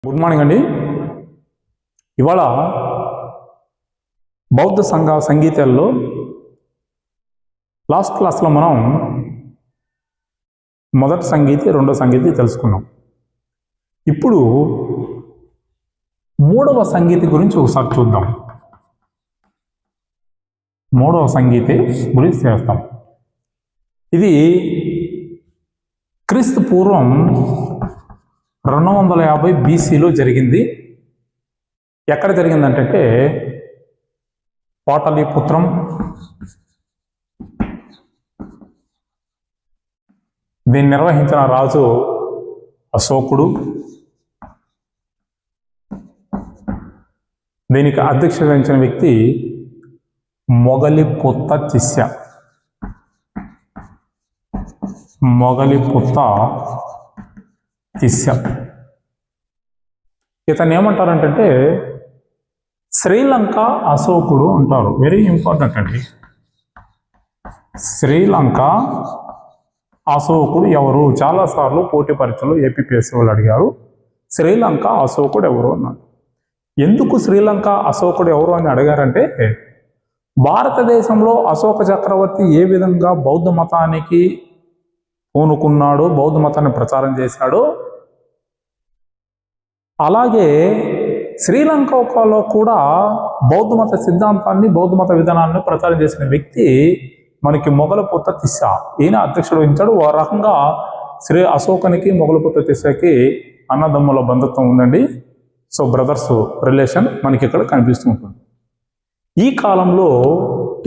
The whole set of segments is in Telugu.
గుడ్ మార్నింగ్ అండి. ఇవాళ బౌద్ధ సంగీతాల్లో లాస్ట్ క్లాస్లో మనం మొదటి సంగీతి రెండో సంగీతి తెలుసుకున్నాం. ఇప్పుడు మూడవ సంగీతి గురించి ఒకసారి చూద్దాం. మూడవ సంగీతి గురించి చేస్తాం. ఇది క్రీస్తు పూర్వం 250 BCలో జరిగింది. ఎక్కడ జరిగిందంటే పాటలీపుత్రం, దీన్ని నిర్వహించిన రాజు అశోకుడు, దీనికి అధ్యక్షత వహించిన వ్యక్తి మొగలిపుత్త తిస్స. మొగలిపుత్త తిస్స ఇతను ఏమంటారంటే శ్రీలంక అశోకుడు అంటారు. వెరీ ఇంపార్టెంట్ అండి. శ్రీలంక అశోకుడు ఎవరు? చాలాసార్లు పోటీ పరీక్షలు ఏపీపీఎస్సీ వాళ్ళు అడిగారు. శ్రీలంక అశోకుడు ఎవరు అన్నాడు. ఎందుకు శ్రీలంక అశోకుడు ఎవరు అని అడిగారంటే భారతదేశంలో అశోక చక్రవర్తి ఏ విధంగా బౌద్ధ మతానికి పూనుకున్నాడో, బౌద్ధ మతాన్ని ప్రచారం చేశాడో, అలాగే శ్రీలంకలో కూడా బౌద్ధ మత సిద్ధాంతాన్ని, బౌద్ధ మత విధానాన్ని ప్రచారం చేసిన వ్యక్తి మనకి మొగలిపుత్త తిస్స. ఈయన అధ్యక్షుడు వహించాడు. ఓ రకంగా శ్రీ అశోకునికి మొగలిపుత్త తిస్సకి అన్నదమ్ముల బంధుత్వం ఉందండి. సో బ్రదర్స్ రిలేషన్ మనకి ఇక్కడ కనిపిస్తూ ఉంటుంది. ఈ కాలంలో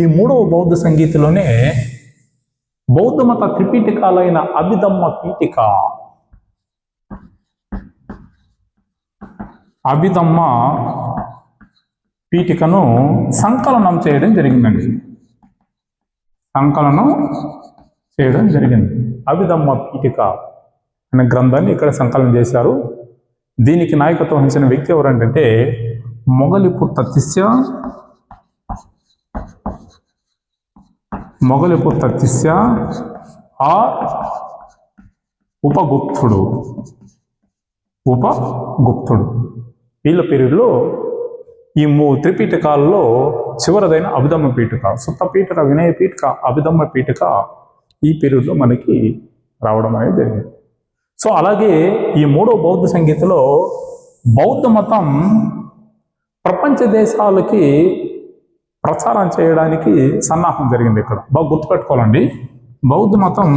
ఈ మూడవ బౌద్ధ సంగీతిలోనే బౌద్ధ మత త్రిపీఠికాలైన అభిధమ్మ పీఠిక, అభిధమ్మ పీఠికను సంకలనం చేయడం జరిగిందండి. సంకలనం చేయడం జరిగింది. అభిధమ్మ పీఠిక అనే గ్రంథాన్ని ఇక్కడ సంకలనం చేశారు. దీనికి నాయకత్వం వహించిన వ్యక్తి ఎవరంటే మొగలిపుత్త తిస్స. మొగలిపుత్త తిస్స ఆర్ ఉపగుప్తుడు. ఉపగుప్తుడు వీళ్ళ పీరియడ్లో ఈ త్రిపీఠకాలలో చివరిదైన అభిధమ్మ పీఠిక, సుత్త పీఠిక, వినయ పీఠిక, అభిధమ్మ పీఠిక ఈ పీరియడ్లో మనకి రావడం అనేది జరిగింది. సో అలాగే ఈ మూడో బౌద్ధ సంగీతలో బౌద్ధ మతం ప్రపంచ దేశాలకి ప్రచారం చేయడానికి సన్నాహం జరిగింది. ఇక్కడ బాగా గుర్తుపెట్టుకోవాలండి. బౌద్ధ మతం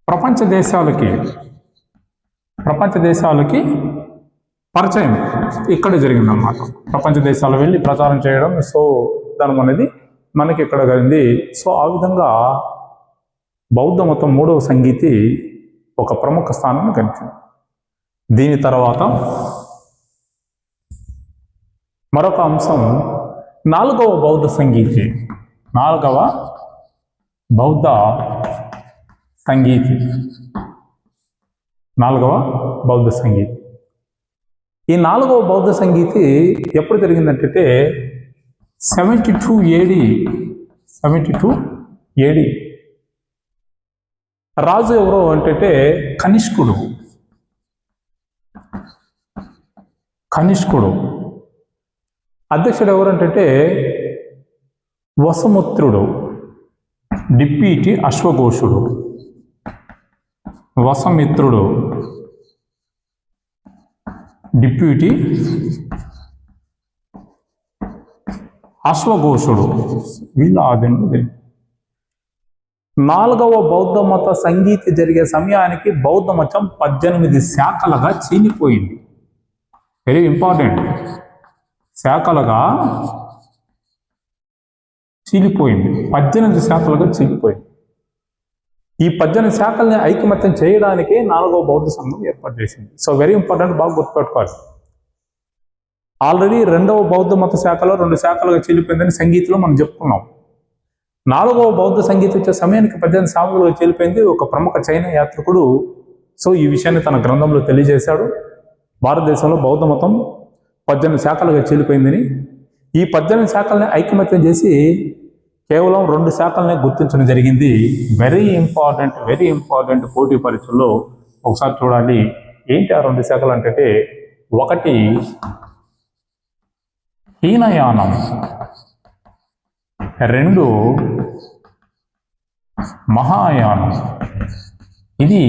ప్రపంచ దేశాలకి పరిచయం ఇక్కడే జరిగిందన్నమాట. ప్రపంచ దేశాలు వెళ్ళి ప్రచారం చేయడం, సో దానం అనేది మనకి ఇక్కడ జరిగింది. సో ఆ విధంగా బౌద్ధ మతం మూడవ సంగీతి ఒక ప్రముఖ స్థానాన్ని కనిపించింది. దీని తర్వాత మరొక అంశం నాలుగవ బౌద్ధ సంగీతి. నాలుగవ బౌద్ధ సంగీతి ఈ నాలుగవ బౌద్ధ సంగీతి ఎప్పుడు జరిగిందంటే 72 AD. రాజు ఎవరు అంటే కనిష్కుడు. అధ్యక్షుడు ఎవరంటే వసముత్రుడు. డిప్యూటీ అశ్వఘోషుడు. వసమిత్రుడు డిప్యూటీ అశ్వఘోషుడు వీళ్ళ ఆధీనంలో. నాలుగవ బౌద్ధ మత సంగీతి జరిగే సమయానికి బౌద్ధ మతం 18 శాఖలుగా చీలిపోయింది. Very important. శాఖలుగా చీలిపోయింది. 18 శాఖలుగా చీలిపోయింది. ఈ 18 శాఖల్ని ఐకమత్యం చేయడానికి నాలుగవ బౌద్ధ సంఘం ఏర్పాటు చేసింది. సో వెరీ ఇంపార్టెంట్, బాగా గుర్తుపెట్టుకోవాలి. ఆల్రెడీ రెండవ బౌద్ధ మత శాఖలో 2 శాఖలుగా చీలిపోయిందని సంగీతంలో మనం చెప్పుకున్నాం. నాలుగవ బౌద్ధ సంగీతం వచ్చే సమయానికి 18 శాఖలుగా చీలిపోయింది. ఒక ప్రముఖ చైనా యాత్రికుడు సో ఈ విషయాన్ని తన గ్రంథంలో తెలియజేశాడు. భారతదేశంలో బౌద్ధ మతం 18 శాఖలుగా చీలిపోయిందని, ఈ 18 శాఖల్ని ఐకమత్యం చేసి కేవలం 2 శాఖలనే గుర్తించడం జరిగింది. వెరీ ఇంపార్టెంట్ పోటీ పరీక్షల్లో ఒకసారి చూడాలి. ఏంటి ఆ 2 శాఖలు అంటే, ఒకటి హీనయానం, 2 మహాయానం. ఇది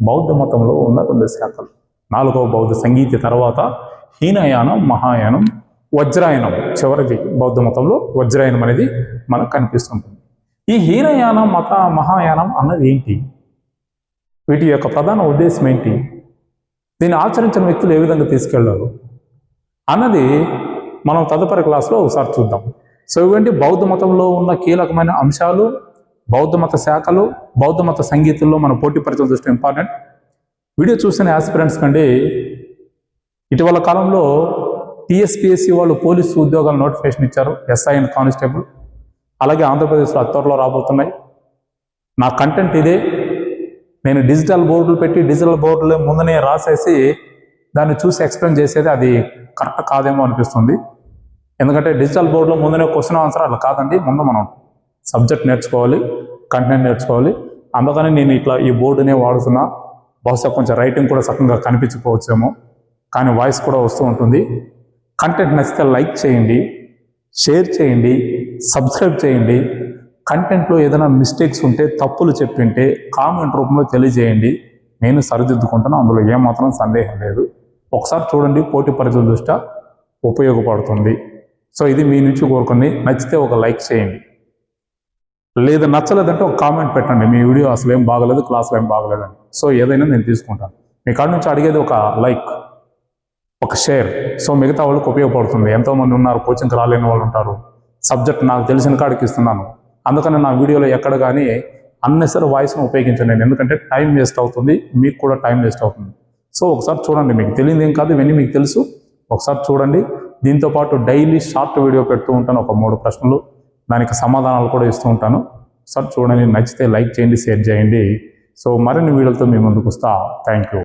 బౌద్ధ మతంలో ఉన్న 2 శాఖలు. 4వ బౌద్ధ సంగీతి తర్వాత హీనయానం, మహాయానం, వజ్రాయనం చివరిది బౌద్ధ మతంలో వజ్రాయనం అనేది మనకు కనిపిస్తుంటుంది. ఈ హీనయానం మహాయానం అన్నది ఏంటి? వీటి యొక్క ప్రధాన ఉద్దేశం ఏంటి? దీన్ని ఆచరించిన వ్యక్తులు ఏ విధంగా తీసుకెళ్లారు అన్నది మనం తదుపరి క్లాస్లో ఒకసారి చూద్దాం. సో ఇవంటి బౌద్ధ మతంలో ఉన్న కీలకమైన అంశాలు, బౌద్ధ మత శాఖలు, బౌద్ధ మత సంగీతంలో మన పోటీ పరీక్షల దృష్టి ఇంపార్టెంట్. వీడియో చూసిన ఆస్పిరెంట్స్ కంటే ఇటీవల కాలంలో టీఎస్పీఎస్సీ వాళ్ళు పోలీసు ఉద్యోగాల నోటిఫికేషన్ ఇచ్చారు, ఎస్ఐ అండ్ కానిస్టేబుల్. అలాగే ఆంధ్రప్రదేశ్లో త్వరలో రాబోతున్నాయి. నా కంటెంట్ ఇదే. నేను డిజిటల్ బోర్డులు పెట్టి డిజిటల్ బోర్డులు ముందునే రాసేసి దాన్ని చూసి ఎక్స్ప్లెయిన్ చేసేది అది కరెక్ట్ కాదేమో అనిపిస్తుంది. ఎందుకంటే డిజిటల్ బోర్డులో ముందునే క్వశ్చన్ ఆన్సర్ అట్లా కాదండి. ముందు మనం సబ్జెక్ట్ నేర్చుకోవాలి, కంటెంట్ నేర్చుకోవాలి. అందుకని నేను ఇట్లా ఈ బోర్డునే వాడుతున్నా. బహుశా కొంచెం రైటింగ్ కూడా చక్కగా కనిపించకపోవచ్చేమో, కానీ వాయిస్ కూడా వస్తూ ఉంటుంది. కంటెంట్ నచ్చితే లైక్ చేయండి, షేర్ చేయండి, సబ్స్క్రైబ్ చేయండి. కంటెంట్లో ఏదైనా మిస్టేక్స్ ఉంటే, తప్పులు చెప్పింటే కామెంట్ రూపంలో తెలియజేయండి. నేను సరిదిద్దుకుంటాను, అందులో ఏమాత్రం సందేహం లేదు. ఒకసారి చూడండి, పోటీ పరీక్షల దృష్ట్యా ఉపయోగపడుతుంది. సో ఇది మీ నుంచి కోరుకుని, నచ్చితే ఒక లైక్ చేయండి, లేదా నచ్చలేదంటే ఒక కామెంట్ పెట్టండి. మీ వీడియో అసలు ఏం బాగలేదు, క్లాసులు ఏం బాగలేదని. సో ఏదైనా నేను తీసుకుంటాను. మీ కాడ నుంచి అడిగేది ఒక లైక్, ఒక షేర్. సో మిగతా వాళ్ళకి ఉపయోగపడుతుంది. ఎంతోమంది ఉన్నారు కోచింగ్కి రాలేని వాళ్ళు ఉంటారు. సబ్జెక్ట్ నాకు తెలిసిన కాడికి ఇస్తున్నాను. అందుకని నా వీడియోలో ఎక్కడ కానీ అన్నెసరీ వాయిస్ను ఉపయోగించండి. ఎందుకంటే టైం వేస్ట్ అవుతుంది, మీకు కూడా టైం వేస్ట్ అవుతుంది. సో ఒకసారి చూడండి, మీకు తెలియదు ఏం కాదు, ఇవన్నీ మీకు తెలుసు. ఒకసారి చూడండి. దీంతోపాటు డైలీ షార్ట్ వీడియో పెడుతూ ఉంటాను, ఒక 3 ప్రశ్నలు, దానికి సమాధానాలు కూడా ఇస్తూ ఉంటాను. ఒకసారి చూడండి, నచ్చితే లైక్ చేయండి, షేర్ చేయండి. సో మరిన్ని వీడియోలతో మీ ముందుకు వస్తా. Thank you.